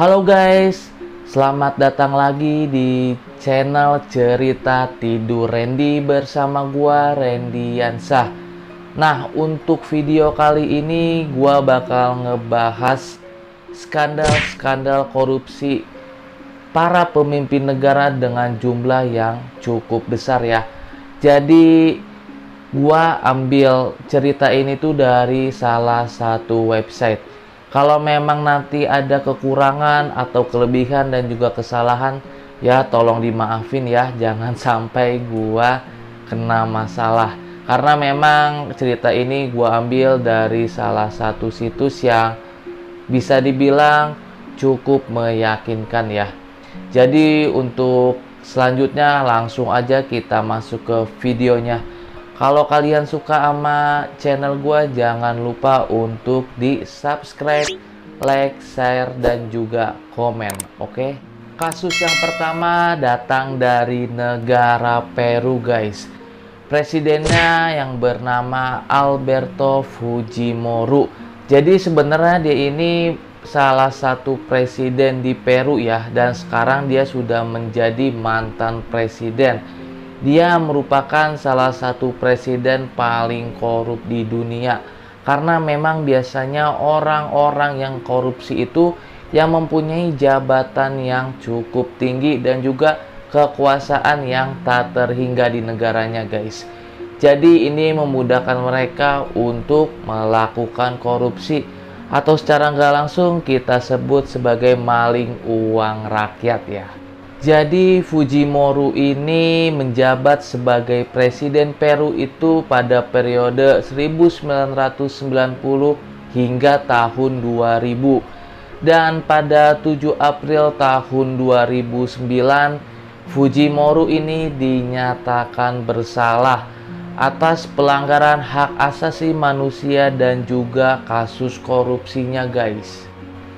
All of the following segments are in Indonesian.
Halo guys, selamat datang lagi di channel Cerita Tidur Randy bersama gua Randy Yansah. Nah, untuk video kali ini gua bakal ngebahas skandal-skandal korupsi para pemimpin negara dengan jumlah yang cukup besar ya. Jadi gua ambil cerita ini tuh dari salah satu website. Kalau memang nanti ada kekurangan atau kelebihan dan juga kesalahan, ya tolong dimaafin ya, jangan sampai gua kena masalah. Karena memang cerita ini gua ambil dari salah satu situs yang bisa dibilang cukup meyakinkan ya. Jadi untuk selanjutnya langsung aja kita masuk ke videonya. Kalau kalian suka sama channel gua, jangan lupa untuk di subscribe, like, share, dan juga komen, oke? Kasus yang pertama datang dari negara Peru guys. Presidennya yang bernama Alberto Fujimori. Jadi sebenarnya dia ini salah satu presiden di Peru ya, dan sekarang dia sudah menjadi mantan presiden. Dia merupakan salah satu presiden paling korup di dunia. Karena memang biasanya orang-orang yang korupsi itu yang mempunyai jabatan yang cukup tinggi dan juga kekuasaan yang tak terhingga di negaranya guys. Jadi ini memudahkan mereka untuk melakukan korupsi, atau secara nggak langsung kita sebut sebagai maling uang rakyat ya. Jadi Fujimori ini menjabat sebagai presiden Peru itu pada periode 1990 hingga tahun 2000. Dan pada 7 April tahun 2009, Fujimori ini dinyatakan bersalah atas pelanggaran hak asasi manusia dan juga kasus korupsinya guys.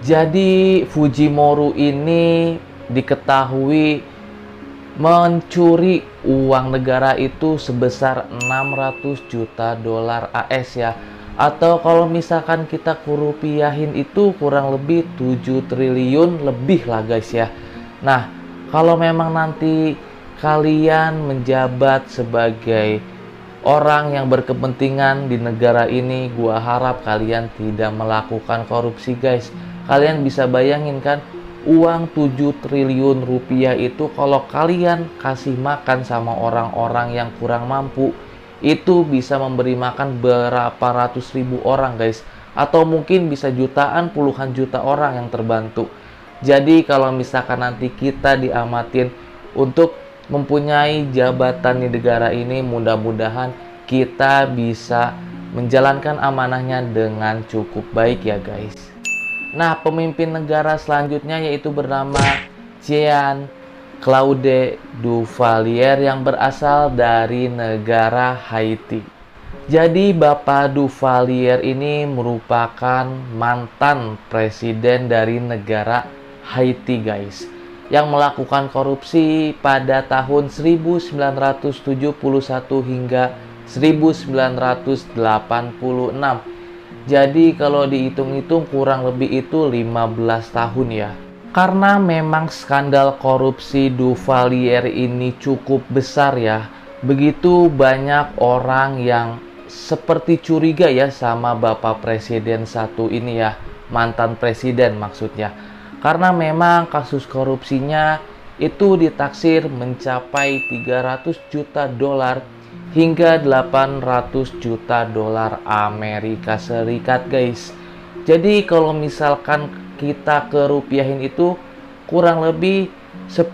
Jadi Fujimori ini diketahui mencuri uang negara itu sebesar 600 juta dolar AS ya, atau kalau misalkan kita kurupiahin itu kurang lebih 7 triliun lebih lah guys ya. Nah, kalau memang nanti kalian menjabat sebagai orang yang berkepentingan di negara ini, gua harap kalian tidak melakukan korupsi guys. Kalian bisa bayangin kan, uang 7 triliun rupiah itu kalau kalian kasih makan sama orang-orang yang kurang mampu, itu bisa memberi makan berapa ratus ribu orang guys, atau mungkin bisa jutaan, puluhan juta orang yang terbantu. Jadi kalau misalkan nanti kita diamatin untuk mempunyai jabatan di negara ini, mudah-mudahan kita bisa menjalankan amanahnya dengan cukup baik ya guys. Nah, pemimpin negara selanjutnya yaitu bernama Jean-Claude Duvalier yang berasal dari negara Haiti. Jadi Bapak Duvalier ini merupakan mantan presiden dari negara Haiti guys, yang melakukan korupsi pada tahun 1971 hingga 1986. Jadi kalau dihitung-hitung kurang lebih itu 15 tahun ya. Karena memang skandal korupsi Duvalier ini cukup besar ya, begitu banyak orang yang seperti curiga ya sama Bapak Presiden satu ini ya, mantan presiden maksudnya. Karena memang kasus korupsinya itu ditaksir mencapai 300 juta dolar hingga 800 juta dolar Amerika Serikat guys. Jadi kalau misalkan kita kerupiahin itu kurang lebih 10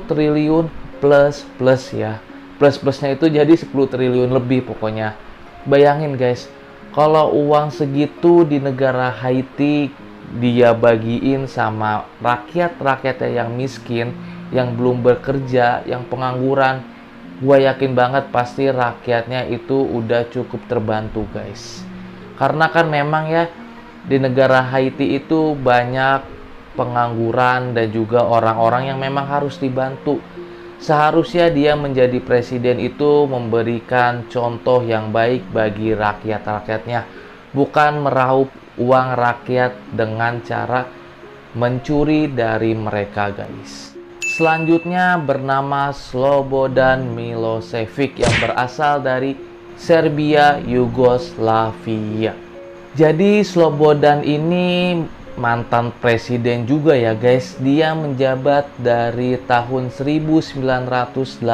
triliun plus ya. Plus-plusnya itu jadi 10 triliun lebih pokoknya. Bayangin guys, kalau uang segitu di negara Haiti dia bagiin sama rakyat-rakyatnya yang miskin, yang belum bekerja, yang pengangguran, gue yakin banget pasti rakyatnya itu udah cukup terbantu guys. Karena kan memang ya di negara Haiti itu banyak pengangguran dan juga orang-orang yang memang harus dibantu. Seharusnya dia menjadi presiden itu memberikan contoh yang baik bagi rakyat-rakyatnya, bukan meraup uang rakyat dengan cara mencuri dari mereka, guys. Selanjutnya bernama Slobodan Milosevic yang berasal dari Serbia, Yugoslavia. Jadi Slobodan ini mantan presiden juga ya, guys. Dia menjabat dari tahun 1989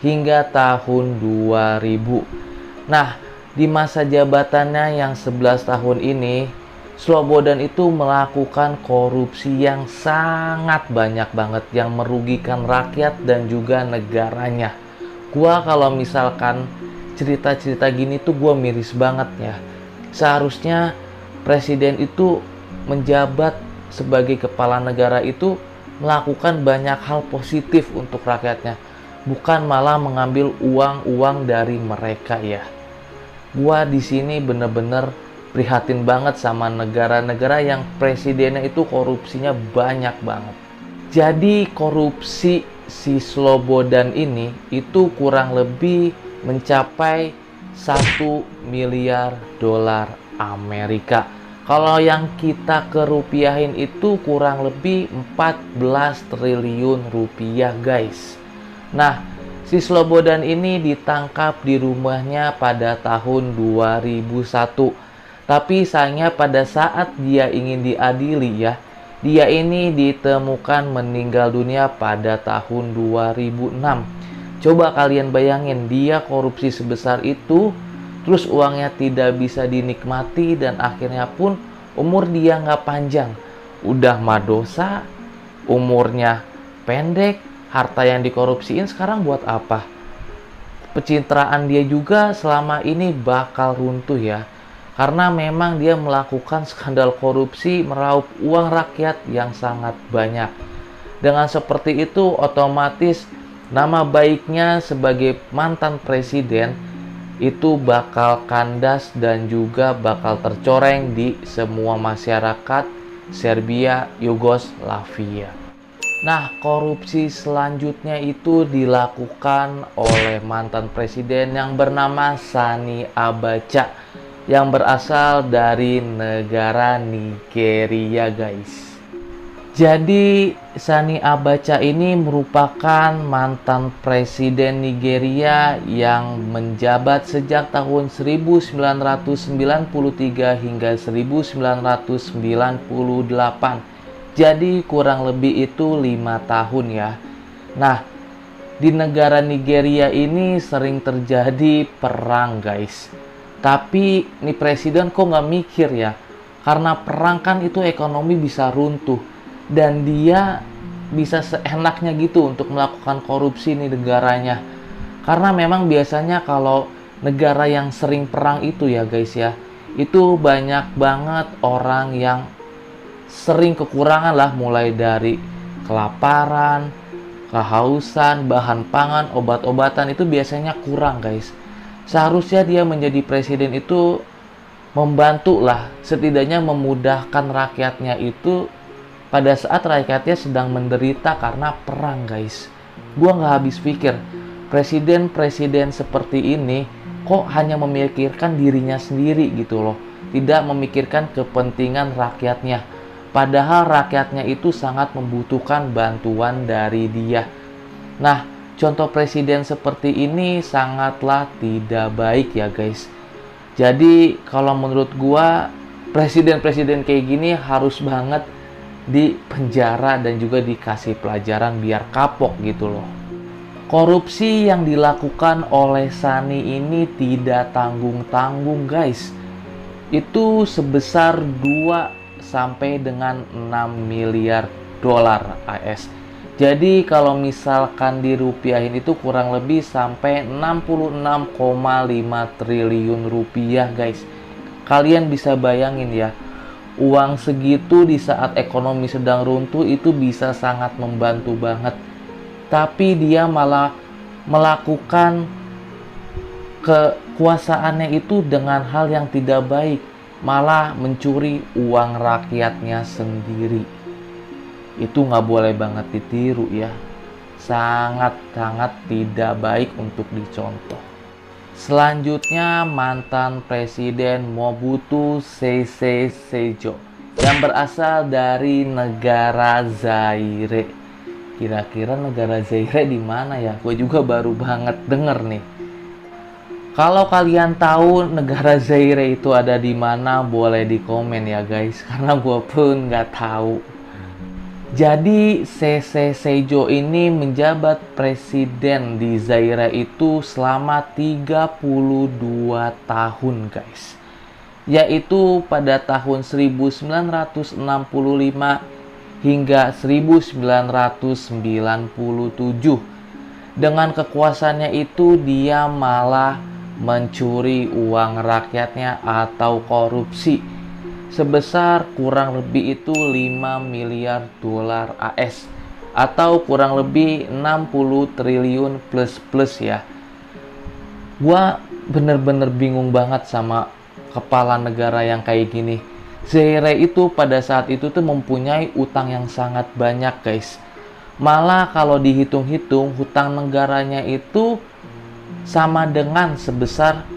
hingga tahun 2000. Nah, di masa jabatannya yang 11 tahun ini, Slobodan itu melakukan korupsi yang sangat banyak banget yang merugikan rakyat dan juga negaranya. Gua kalau misalkan cerita-cerita gini tuh gua miris banget ya. Seharusnya presiden itu menjabat sebagai kepala negara itu melakukan banyak hal positif untuk rakyatnya, bukan malah mengambil uang-uang dari mereka ya. Gua di sini bener-bener prihatin banget sama negara-negara yang presidennya itu korupsinya banyak banget. Jadi korupsi si Slobodan ini itu kurang lebih mencapai 1 miliar dolar Amerika. Kalau yang kita kerupiahin itu kurang lebih 14 triliun rupiah, guys. Nah, si Slobodan ini ditangkap di rumahnya pada tahun 2001. Tapi sayangnya pada saat dia ingin diadili ya, dia ini ditemukan meninggal dunia pada tahun 2006. Coba kalian bayangin, dia korupsi sebesar itu, terus uangnya tidak bisa dinikmati, dan akhirnya pun umur dia nggak panjang. Udah mah dosa, umurnya pendek, harta yang dikorupsiin sekarang buat apa? Pencitraan dia juga selama ini bakal runtuh ya. Karena memang dia melakukan skandal korupsi meraup uang rakyat yang sangat banyak. Dengan seperti itu otomatis nama baiknya sebagai mantan presiden itu bakal kandas dan juga bakal tercoreng di semua masyarakat Serbia, Yugoslavia. Nah, korupsi selanjutnya itu dilakukan oleh mantan presiden yang bernama Sani Abacha yang berasal dari negara Nigeria, guys. Jadi Sani Abacha ini merupakan mantan presiden Nigeria yang menjabat sejak tahun 1993 hingga 1998. Jadi kurang lebih itu 5 tahun ya. Nah, di negara Nigeria ini sering terjadi perang, guys. Tapi nih presiden kok nggak mikir ya, karena perang kan itu ekonomi bisa runtuh dan dia bisa seenaknya gitu untuk melakukan korupsi nih negaranya. Karena memang biasanya kalau negara yang sering perang itu ya guys ya, itu banyak banget orang yang sering kekurangan lah, mulai dari kelaparan, kehausan, bahan pangan, obat-obatan itu biasanya kurang, guys. Seharusnya dia menjadi presiden itu membantu lah, setidaknya memudahkan rakyatnya itu pada saat rakyatnya sedang menderita karena perang, guys. Gua nggak habis pikir, presiden-presiden seperti ini kok hanya memikirkan dirinya sendiri gitu loh, tidak memikirkan kepentingan rakyatnya. Padahal rakyatnya itu sangat membutuhkan bantuan dari dia. Nah, contoh presiden seperti ini sangatlah tidak baik ya guys. Jadi kalau menurut gua, presiden-presiden kayak gini harus banget dipenjara dan juga dikasih pelajaran biar kapok gitu loh. Korupsi yang dilakukan oleh Sani ini tidak tanggung-tanggung guys. Itu sebesar 2 sampai dengan 6 miliar dolar AS. Jadi kalau misalkan dirupiahin itu kurang lebih sampai 66,5 triliun rupiah guys. Kalian bisa bayangin ya, uang segitu di saat ekonomi sedang runtuh itu bisa sangat membantu banget. Tapi dia malah melakukan kekuasaannya itu dengan hal yang tidak baik, malah mencuri uang rakyatnya sendiri. Itu nggak boleh banget ditiru ya, sangat-sangat tidak baik untuk dicontoh. Selanjutnya mantan presiden Mobutu Sese Seko yang berasal dari negara Zaire. Kira-kira negara Zaire di mana ya? Gue juga baru banget denger nih. Kalau kalian tahu negara Zaire itu ada di mana, boleh di komen ya guys, karena gue pun nggak tahu. Jadi CC Seijo ini menjabat presiden di Zaire itu selama 32 tahun guys. Yaitu pada tahun 1965 hingga 1997. Dengan kekuasaannya itu dia malah mencuri uang rakyatnya atau korupsi sebesar kurang lebih itu 5 miliar dolar AS atau kurang lebih 60 triliun plus ya. Gua bener-bener bingung banget sama kepala negara yang kayak gini. Zaire itu pada saat itu tuh mempunyai utang yang sangat banyak guys. Malah kalau dihitung-hitung hutang negaranya itu sama dengan sebesar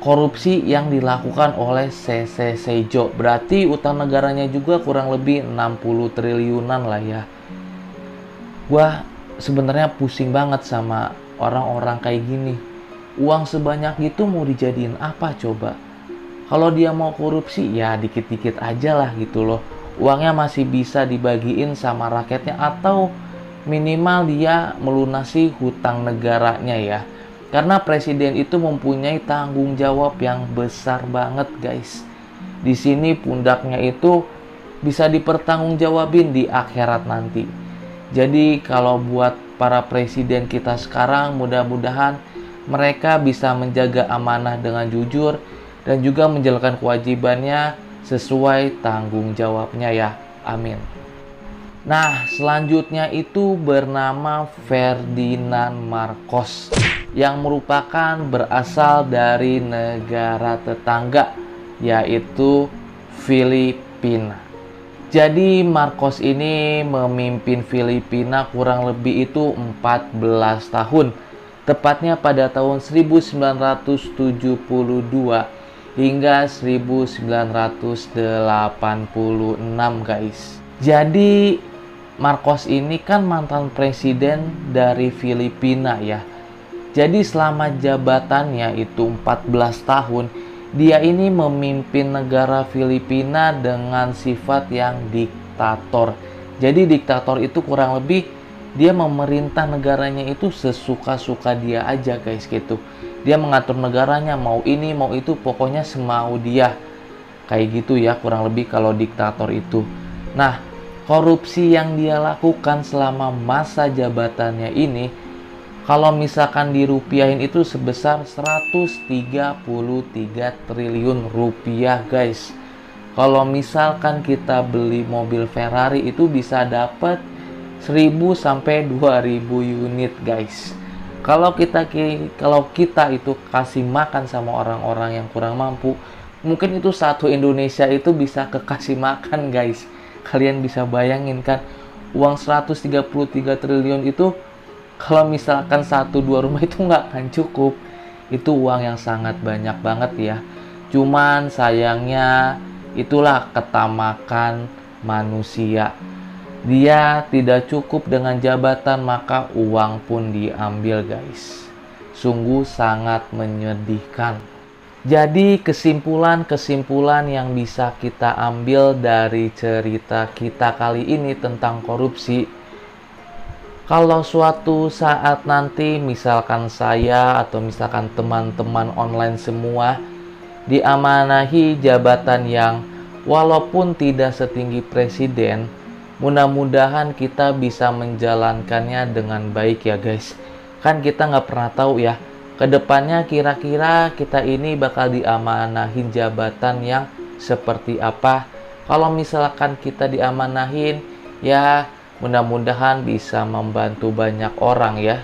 korupsi yang dilakukan oleh CC Seijo. Berarti utang negaranya juga kurang lebih 60 triliunan lah ya. Gua sebenarnya pusing banget sama orang-orang kayak gini. Uang sebanyak itu mau dijadiin apa coba? Kalau dia mau korupsi ya dikit-dikit aja lah gitu loh. Uangnya masih bisa dibagiin sama rakyatnya atau minimal dia melunasi hutang negaranya ya. Karena presiden itu mempunyai tanggung jawab yang besar banget guys. Di sini pundaknya itu bisa dipertanggungjawabin di akhirat nanti. Jadi kalau buat para presiden kita sekarang, mudah-mudahan mereka bisa menjaga amanah dengan jujur dan juga menjalankan kewajibannya sesuai tanggung jawabnya ya. Amin. Nah, selanjutnya itu bernama Ferdinand Marcos yang merupakan berasal dari negara tetangga yaitu Filipina. Jadi Marcos ini memimpin Filipina kurang lebih itu 14 tahun. Tepatnya pada tahun 1972 hingga 1986 guys. Jadi Marcos ini kan mantan presiden dari Filipina ya. Jadi selama jabatannya itu 14 tahun, dia ini memimpin negara Filipina dengan sifat yang diktator. Jadi diktator itu kurang lebih dia memerintah negaranya itu sesuka-suka dia aja guys gitu. Dia mengatur negaranya mau ini mau itu pokoknya semau dia. Kayak gitu ya kurang lebih kalau diktator itu. Nah, korupsi yang dia lakukan selama masa jabatannya ini kalau misalkan dirupiahin itu sebesar 133 triliun rupiah guys. Kalau misalkan kita beli mobil Ferrari itu bisa dapat 1000 sampai 2000 unit guys. Kalau kita itu kasih makan sama orang-orang yang kurang mampu, mungkin itu satu Indonesia itu bisa kekasih makan guys. Kalian bisa bayangin kan, uang 133 triliun itu kalau misalkan 1-2 rumah itu nggak akan cukup. Itu uang yang sangat banyak banget ya. Cuman sayangnya itulah ketamakan manusia. Dia tidak cukup dengan jabatan maka uang pun diambil guys. Sungguh sangat menyedihkan. Jadi kesimpulan yang bisa kita ambil dari cerita kita kali ini tentang korupsi, kalau suatu saat nanti misalkan saya atau misalkan teman-teman online semua diamanahi jabatan yang walaupun tidak setinggi presiden, mudah-mudahan kita bisa menjalankannya dengan baik ya guys. Kan kita nggak pernah tahu ya, kedepannya kira-kira kita ini bakal diamanahin jabatan yang seperti apa. Kalau misalkan kita diamanahin, ya mudah-mudahan bisa membantu banyak orang ya.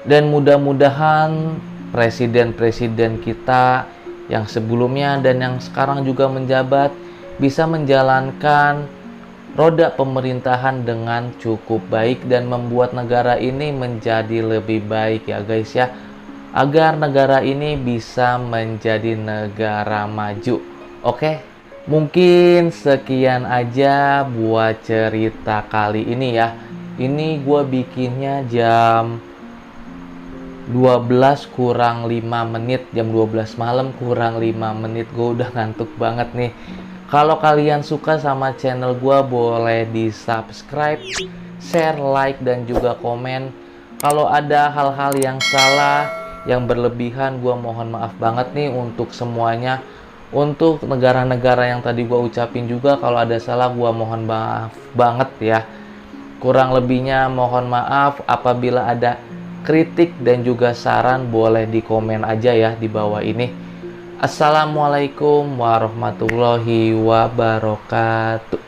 Dan mudah-mudahan presiden-presiden kita yang sebelumnya dan yang sekarang juga menjabat bisa menjalankan roda pemerintahan dengan cukup baik dan membuat negara ini menjadi lebih baik ya guys ya. Agar negara ini bisa menjadi negara maju. Oke? Mungkin sekian aja buat cerita kali ini ya. Ini gue bikinnya jam 12 kurang 5 menit, jam 12 malam kurang 5 menit. Gue udah ngantuk banget nih. Kalau kalian suka sama channel gue, boleh di subscribe, share, like, dan juga komen. Kalau ada hal-hal yang salah, yang berlebihan, gue mohon maaf banget nih untuk semuanya. Untuk negara-negara yang tadi gue ucapin juga, kalau ada salah gue mohon maaf banget ya. Kurang lebihnya mohon maaf. Apabila ada kritik dan juga saran, boleh di komen aja ya di bawah ini. Assalamualaikum warahmatullahi wabarakatuh.